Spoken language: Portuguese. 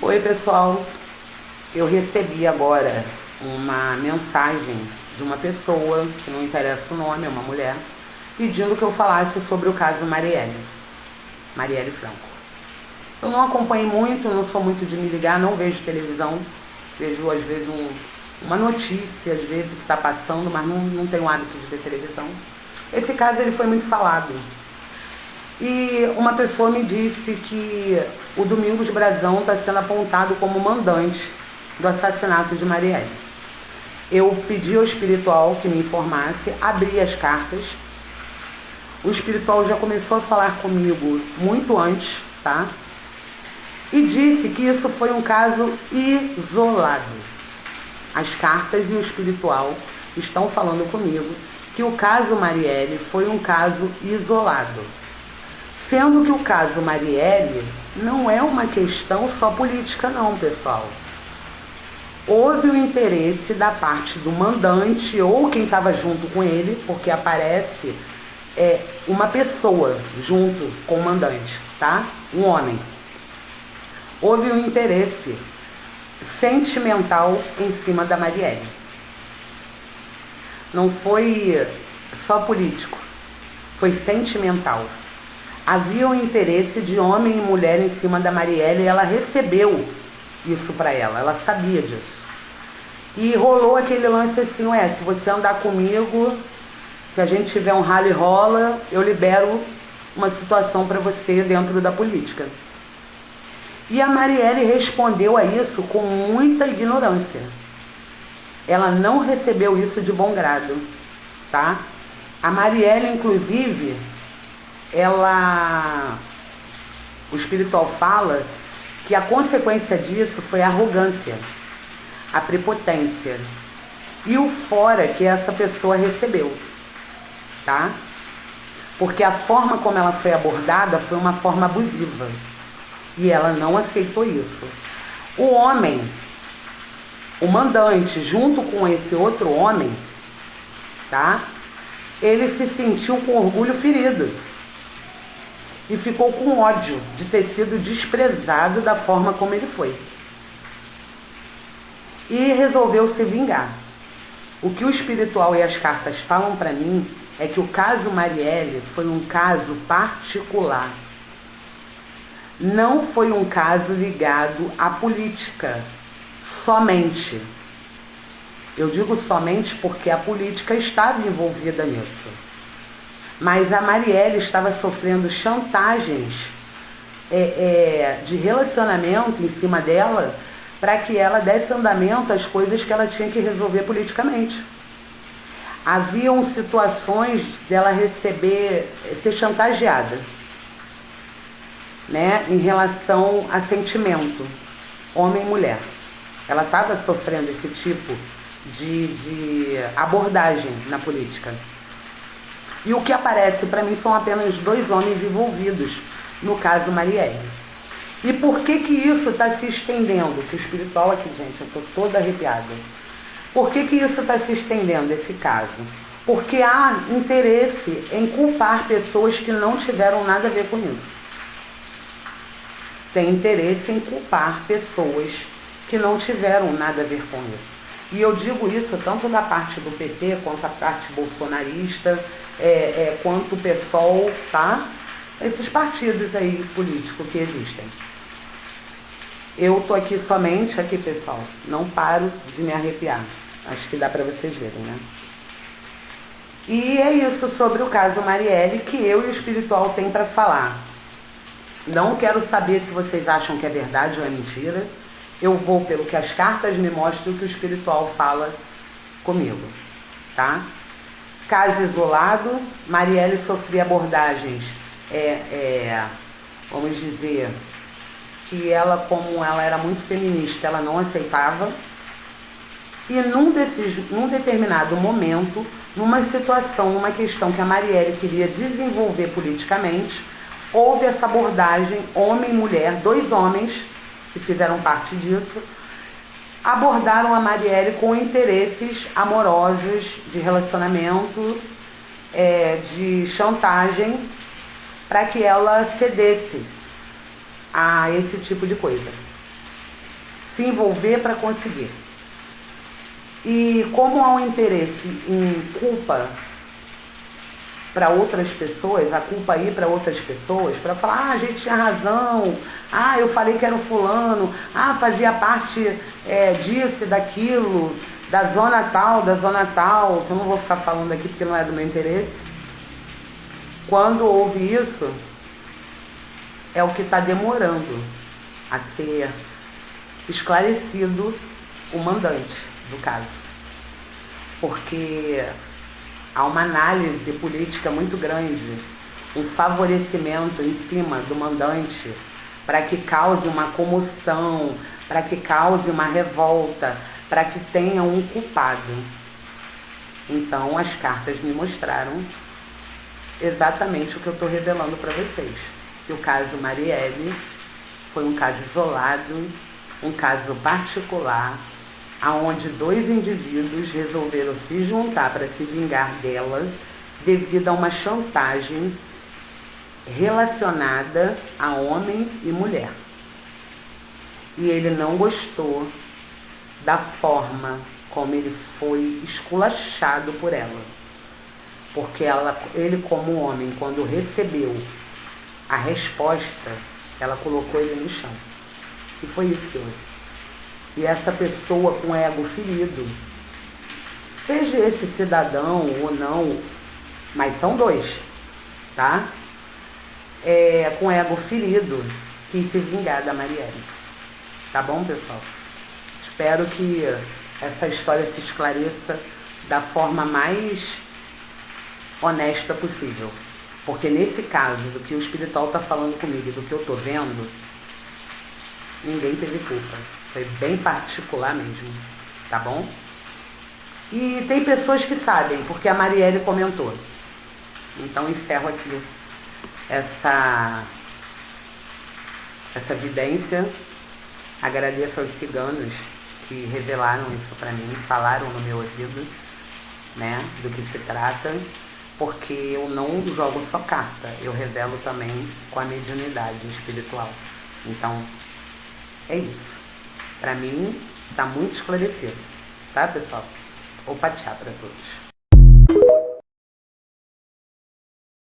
Oi pessoal, eu recebi agora uma mensagem de uma pessoa, que não interessa o nome, é uma mulher, pedindo que eu falasse sobre o caso Marielle Franco. Eu não acompanho muito, não sou muito de me ligar, não vejo televisão, vejo às vezes uma notícia, às vezes que está passando, mas não tenho o hábito de ver televisão. Esse caso ele foi muito falado. E uma pessoa me disse que o Domingos Brazão está sendo apontado como mandante do assassinato de Marielle. Eu pedi ao espiritual que me informasse, abri as cartas. O espiritual já começou a falar comigo muito antes, tá? E disse que isso foi um caso isolado. As cartas e o espiritual estão falando comigo que o caso Marielle foi um caso isolado. Sendo que o caso Marielle não é uma questão só política não, pessoal. Houve o interesse da parte do mandante ou quem estava junto com ele, porque aparece uma pessoa junto com o mandante, tá? Um homem. Houve um interesse sentimental em cima da Marielle. Não foi só político, foi sentimental. Havia um interesse de homem e mulher em cima da Marielle e ela recebeu isso para ela, ela sabia disso. E rolou aquele lance assim, se você andar comigo, se a gente tiver um rally rola, eu libero uma situação para você dentro da política. E a Marielle respondeu a isso com muita ignorância. Ela não recebeu isso de bom grado, tá? A Marielle, inclusive, o espiritual fala que a consequência disso foi a arrogância, a prepotência e o fora que essa pessoa recebeu, tá? Porque a forma como ela foi abordada foi uma forma abusiva e ela não aceitou isso. O homem, o mandante, junto com esse outro homem, tá? Ele se sentiu com orgulho ferido e ficou com ódio de ter sido desprezado da forma como ele foi. E resolveu se vingar. O que o espiritual e as cartas falam para mim é que o caso Marielle foi um caso particular. Não foi um caso ligado à política, somente. Eu digo somente porque a política estava envolvida nisso. Mas a Marielle estava sofrendo chantagens de relacionamento em cima dela para que ela desse andamento às coisas que ela tinha que resolver politicamente. Haviam situações dela ser chantageada, né, em relação a sentimento, homem e mulher. Ela estava sofrendo esse tipo de abordagem na política. E o que aparece para mim são apenas 2 homens envolvidos no caso Marielle. E por que isso está se estendendo? Que o espiritual aqui, gente, eu estou toda arrepiada. Por que isso está se estendendo, esse caso? Porque há interesse em culpar pessoas que não tiveram nada a ver com isso. Tem interesse em culpar pessoas que não tiveram nada a ver com isso. E eu digo isso tanto da parte do PT, quanto da parte bolsonarista, quanto o PSOL, tá? Esses partidos aí políticos que existem. Eu tô aqui somente, pessoal, não paro de me arrepiar. Acho que dá para vocês verem, né? E é isso sobre o caso Marielle que eu e o espiritual tem para falar. Não quero saber se vocês acham que é verdade ou é mentira. Eu vou pelo que as cartas me mostram, que o espiritual fala comigo, tá? Caso isolado, Marielle sofria abordagens, vamos dizer, que ela, como ela era muito feminista, ela não aceitava. E num determinado momento, numa situação, numa questão que a Marielle queria desenvolver politicamente, houve essa abordagem, homem e mulher, 2 homens, que fizeram parte disso, abordaram a Marielle com interesses amorosos, de relacionamento, de chantagem, para que ela cedesse a esse tipo de coisa. se envolver para conseguir. E como há um interesse em culpa para outras pessoas, a culpa ir para outras pessoas, para falar, a gente tinha razão, eu falei que era o fulano, fazia parte disso e daquilo, da zona tal, que eu não vou ficar falando aqui porque não é do meu interesse. Quando houve isso, é o que está demorando a ser esclarecido o mandante do caso. Porque há uma análise política muito grande, um favorecimento em cima do mandante para que cause uma comoção, para que cause uma revolta, para que tenha um culpado. Então as cartas me mostraram exatamente o que eu estou revelando para vocês. Que o caso Marielle foi um caso isolado, um caso particular, aonde dois indivíduos resolveram se juntar para se vingar dela devido a uma chantagem relacionada a homem e mulher. E ele não gostou da forma como ele foi esculachado por ela. Porque ele como homem, quando recebeu a resposta, ela colocou ele no chão. E foi isso que houve. E essa pessoa com ego ferido, seja esse cidadão ou não, mas são dois, tá? Com ego ferido, quis se vingar da Marielle. Tá bom, pessoal? Espero que essa história se esclareça da forma mais honesta possível. Porque nesse caso, do que o espiritual está falando comigo e do que eu estou vendo, ninguém teve culpa. Foi bem particular mesmo, tá bom? E tem pessoas que sabem, porque a Marielle comentou. Então encerro aqui essa evidência. Agradeço aos ciganos que revelaram isso para mim, falaram no meu ouvido, né, do que se trata, porque eu não jogo só carta, eu revelo também com a mediunidade espiritual. Então, é isso. Para mim, está muito esclarecido. Tá, pessoal? Opa, tchau para todos.